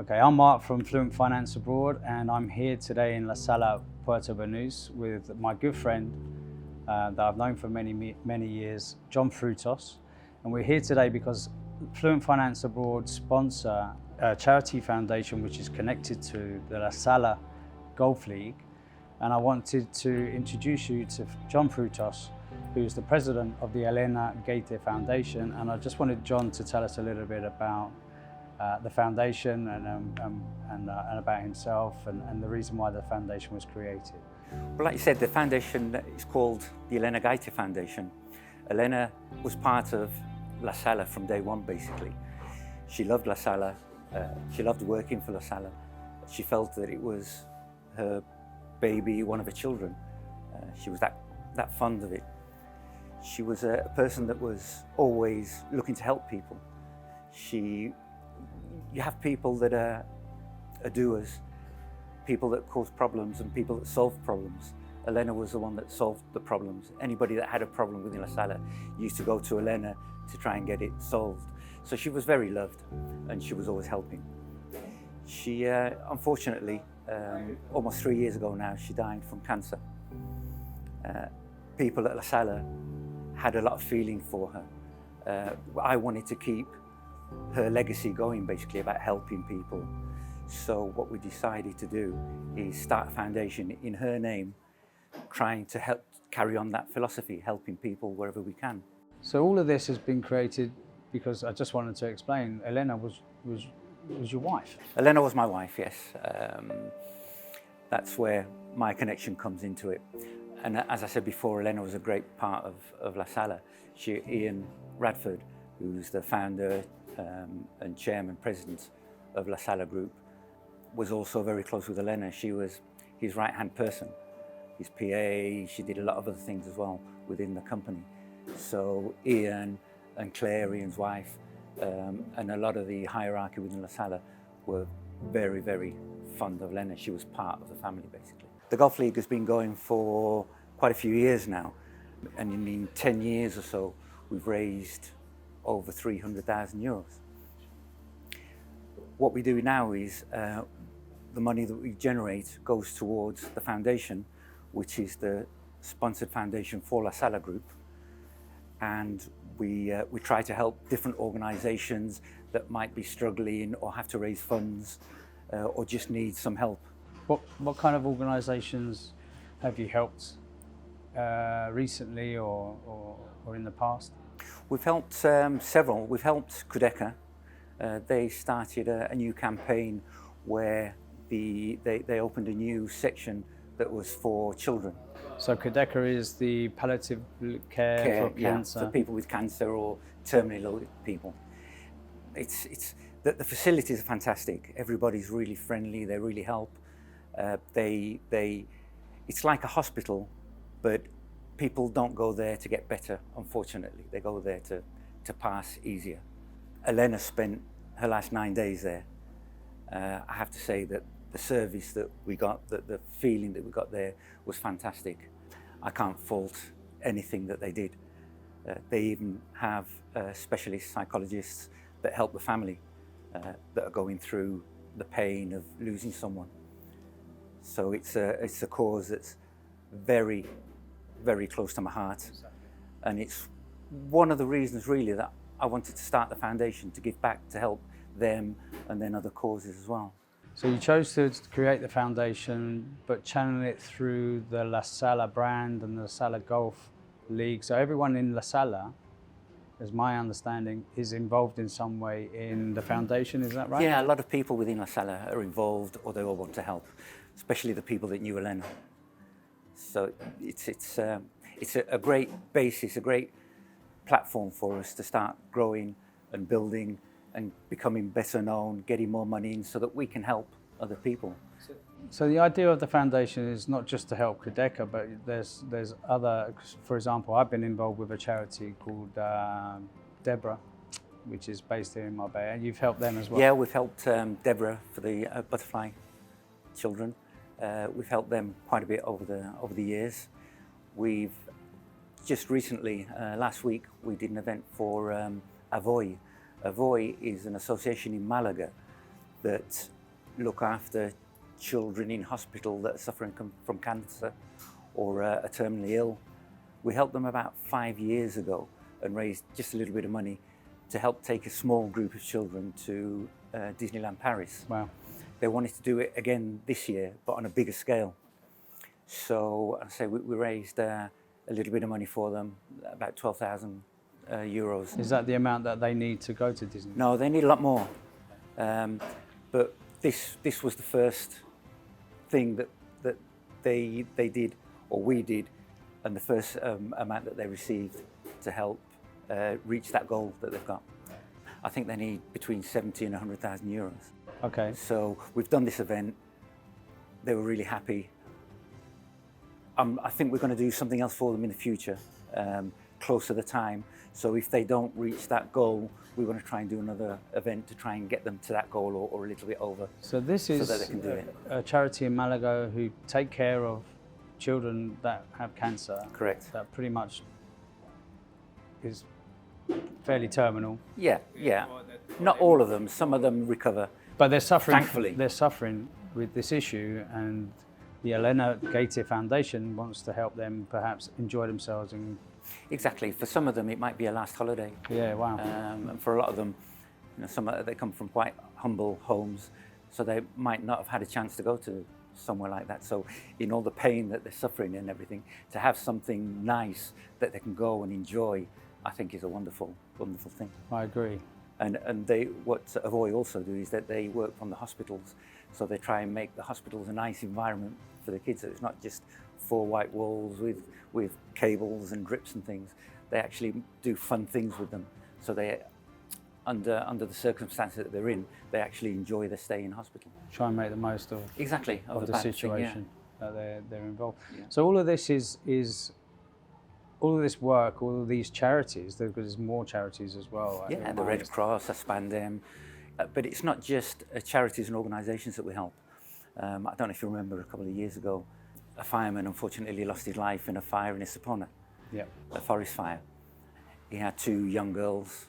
Okay, I'm Mark from Fluent Finance Abroad, and I'm here today in La Sala, Puerto Banús, with my good friend that I've known for many years, John Frutos. And we're here today because Fluent Finance Abroad sponsor a charity foundation which is connected to the La Sala Golf League. And I wanted to introduce you to John Frutos, who is the president of the Elena Gaita Foundation. And I just wanted John to tell us a little bit about the foundation and about himself and the reason why the foundation was created. Well, like you said, the foundation is called the Elena Gaita Foundation. Elena was part of La Sala from day one, basically. She loved La Sala. She loved working for La Sala. She felt that it was her baby, one of her children. She was that fond of it. She was a person that was always looking to help people. You have people that are doers, people that cause problems and people that solve problems. Elena was the one that solved the problems. Anybody that had a problem within La Sala used to go to Elena to try and get it solved. So she was very loved and she was always helping. She, unfortunately, almost 3 years ago now, she died from cancer. People at La Sala had a lot of feeling for her. I wanted to keep her legacy going, basically, about helping people. So what we decided to do is start a foundation in her name, trying to help carry on that philosophy, helping people wherever we can. So all of this has been created because I just wanted to explain, Elena was your wife. Elena was my wife, yes. That's where my connection comes into it. And as I said before, Elena was a great part of La Sala. Ian Radford, who's the founder and chairman, president of La Sala Group, was also very close with Elena. She was his right-hand person, his PA. She did a lot of other things as well within the company. So Ian and Claire, Ian's wife, and a lot of the hierarchy within La Sala were very, very fond of Elena. She was part of the family, basically. The Golf League has been going for quite a few years now, and in 10 years or so, we've raised over 300,000 euros. What we do now is the money that we generate goes towards the foundation, which is the sponsored foundation for La Sala Group, and we try to help different organisations that might be struggling or have to raise funds or just need some help. What kind of organisations have you helped recently or in the past? We've helped several. We've helped Kudeca. They started a new campaign where they opened a new section that was for children. So Kudeca is the palliative care for cancer. For people with cancer or terminally ill people. The facilities are fantastic. Everybody's really friendly. They really help. It's like a hospital, but people don't go there to get better, unfortunately. They go there to pass easier. Elena spent her last 9 days there. I have to say that the service that we got, the feeling that we got there was fantastic. I can't fault anything that they did. They even have specialist psychologists that help the family that are going through the pain of losing someone. So it's a cause that's very, very close to my heart. And it's one of the reasons really that I wanted to start the foundation, to give back, to help them and then other causes as well. So you chose to create the foundation, but channel it through the La Sala brand and the La Sala Golf League. So everyone in La Sala, as my understanding, is involved in some way in the foundation, is that right? Yeah, a lot of people within La Sala are involved, or they all want to help, especially the people that knew Elena. So it's a great basis, a great platform for us to start growing and building and becoming better known, getting more money in so that we can help other people. So the idea of the foundation is not just to help Kudeca, but there's other, for example, I've been involved with a charity called Deborah, which is based here in Marbella, and you've helped them as well. Yeah, we've helped Deborah for the butterfly children. We've helped them quite a bit over the years. We've just recently, last week, we did an event for Avoy. Avoy is an association in Malaga that look after children in hospital that are suffering from cancer or are terminally ill. We helped them about 5 years ago and raised just a little bit of money to help take a small group of children to Disneyland Paris. Wow. They wanted to do it again this year, but on a bigger scale. So I say we raised a little bit of money for them, about 12,000 euros. Is that the amount that they need to go to Disney? No, they need a lot more. But this was the first thing that they did, or we did, and the first amount that they received to help reach that goal that they've got. I think they need between 70 and 100,000 euros. Okay. So we've done this event. They were really happy. I think we're going to do something else for them in the future, closer to the time. So if they don't reach that goal, we want to try and do another event to try and get them to that goal or a little bit over. So this is so that they can do it. A charity in Malaga who take care of children that have cancer. Correct. That pretty much is fairly terminal. Yeah, yeah. Not all of them. Some of them recover. But they're suffering. Thankfully. They're suffering with this issue, and the Elena Gaita Foundation wants to help them perhaps enjoy themselves. And Exactly. For some of them, it might be a last holiday. yeah, wow. And for a lot of them, they come from quite humble homes, so they might not have had a chance to go to somewhere like that. So in all the pain that they're suffering and everything, to have something nice that they can go and enjoy, I think is a wonderful, wonderful thing. I agree. And what Avoy also do is that they work from the hospitals, so they try and make the hospitals a nice environment for the kids. So it's not just 4 white walls with cables and drips and things. They actually do fun things with them. So they, under the circumstances that they're in, they actually enjoy their stay in hospital. Try and make the most of Exactly of the bad situation thing, that they're involved. Yeah. So all of this is all of this work, all of these charities. Because there's more charities as well. Yeah, yeah, the Red Cross, Aspandem, but it's not just charities and organisations that we help. I don't know if you remember a couple of years ago, a fireman unfortunately lost his life in a fire in Estepona, Yeah. a forest fire. He had 2 young girls,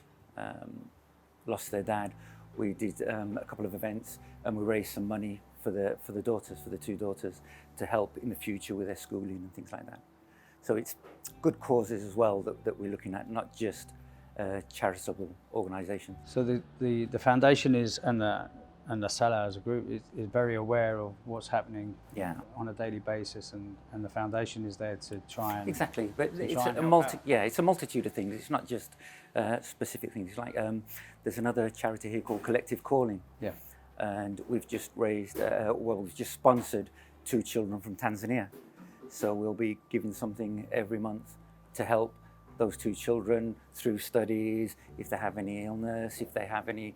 lost their dad. We did a couple of events and we raised some money for the daughters, for the 2 daughters, to help in the future with their schooling and things like that. So it's good causes as well that we're looking at, not just charitable organisations. So the foundation is and the Sala as a group is very aware of what's happening Yeah. on a daily basis, and the foundation is there to try and Exactly, but it's try and a help out. it's a multitude of things. It's not just specific things. It's like there's another charity here called Collective Calling, Yeah. and we've just raised, we've just sponsored 2 children from Tanzania. So we'll be giving something every month to help those 2 children through studies, if they have any illness, if they have any,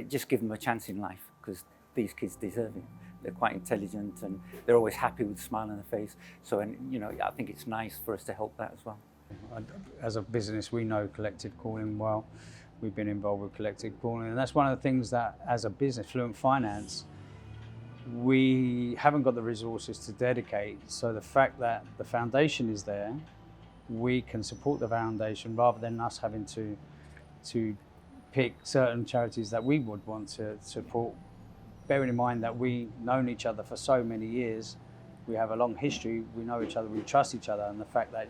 just give them a chance in life, because these kids deserve it. They're quite intelligent and they're always happy with a smile on their face. So, and I think it's nice for us to help that as well. As a business, we know Collective Calling well. We've been involved with Collective Calling, and that's one of the things that, as a business, Fluent Finance, we haven't got the resources to dedicate. So the fact that the foundation is there, we can support the foundation rather than us having to pick certain charities that we would want to support. Bearing in mind that we've known each other for so many years, we have a long history, we know each other, we trust each other, and the fact that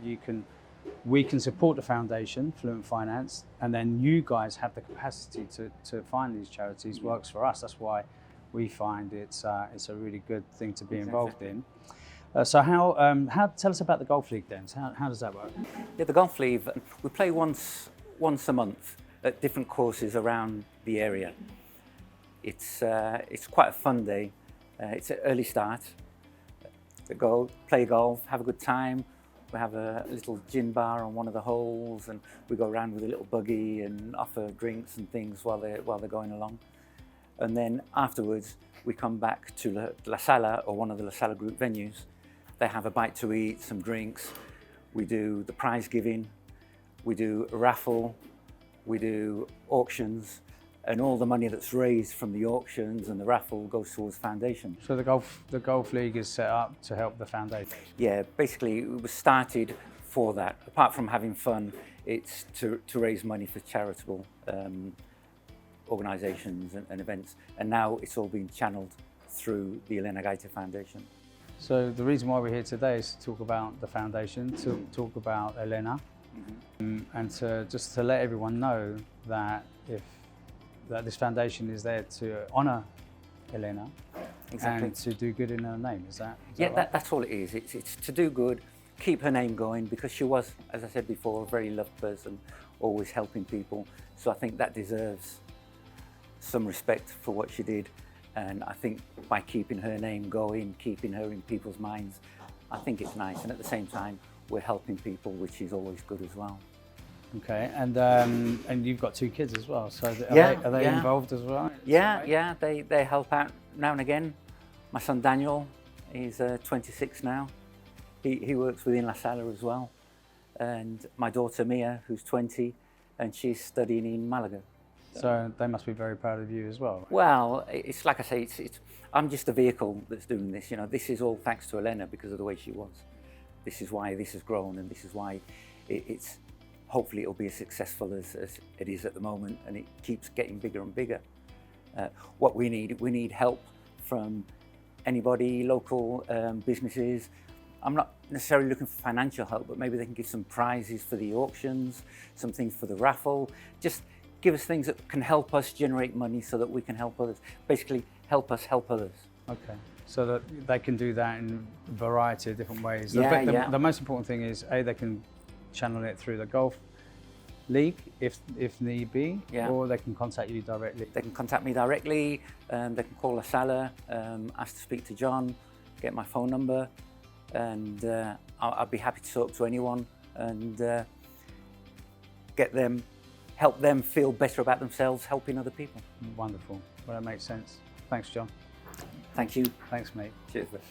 we can support the foundation, Fluent Finance, and then you guys have the capacity to find these charities works for us. That's why we find it's a really good thing to be involved in. So how tell us about the golf league then? So how does that work? Yeah, the golf league, we play once a month at different courses around the area. It's quite a fun day. It's an early start. We go play golf, have a good time. We have a little gin bar on one of the holes, and we go around with a little buggy and offer drinks and things while they're going along. And then afterwards, we come back to La Sala, or one of the La Sala group venues. They have a bite to eat, some drinks. We do the prize giving. We do a raffle. We do auctions. And all the money that's raised from the auctions and the raffle goes towards foundation. So the golf league is set up to help the foundation? Yeah, basically it was started for that. Apart from having fun, it's to raise money for charitable organisations and events, and now it's all been channeled through the Elena Gaita Foundation. So the reason why we're here today is to talk about the foundation, to talk about Elena, and to just to let everyone know that this foundation is there to honour Elena. Exactly. And to do good in her name. Is that right? That's all it is. It's to do good, keep her name going, because she was, as I said before, a very loved person, always helping people. So I think that deserves some respect for what she did. And I think by keeping her name going, keeping her in people's minds, I think it's nice. And at the same time, we're helping people, which is always good as well. Okay, and you've got 2 kids as well. So are they involved as well? Yeah. They help out now and again. My son Daniel, he's 26 now. He works within La Sala as well. And my daughter Mia, who's 20, and she's studying in Malaga. So they must be very proud of you as well. Right? Well, it's like I say, I'm just a vehicle that's doing this. You know, this is all thanks to Elena because of the way she was. This is why this has grown, and this is why it's hopefully it'll be as successful as it is at the moment, and it keeps getting bigger and bigger. What we need help from anybody, local businesses. I'm not necessarily looking for financial help, but maybe they can give some prizes for the auctions, some things for the raffle. Just give us things that can help us generate money so that we can help others. Basically, help us help others. Okay, so that they can do that in a variety of different ways. The most important thing is, they can channel it through the golf league if need be, or they can contact you directly. They can contact me directly, they can call La Sala, ask to speak to John, get my phone number, and I'll be happy to talk to anyone and help them feel better about themselves, helping other people. Wonderful. Well, that makes sense. Thanks, John. Thank you. Thanks, mate. Cheers, mate.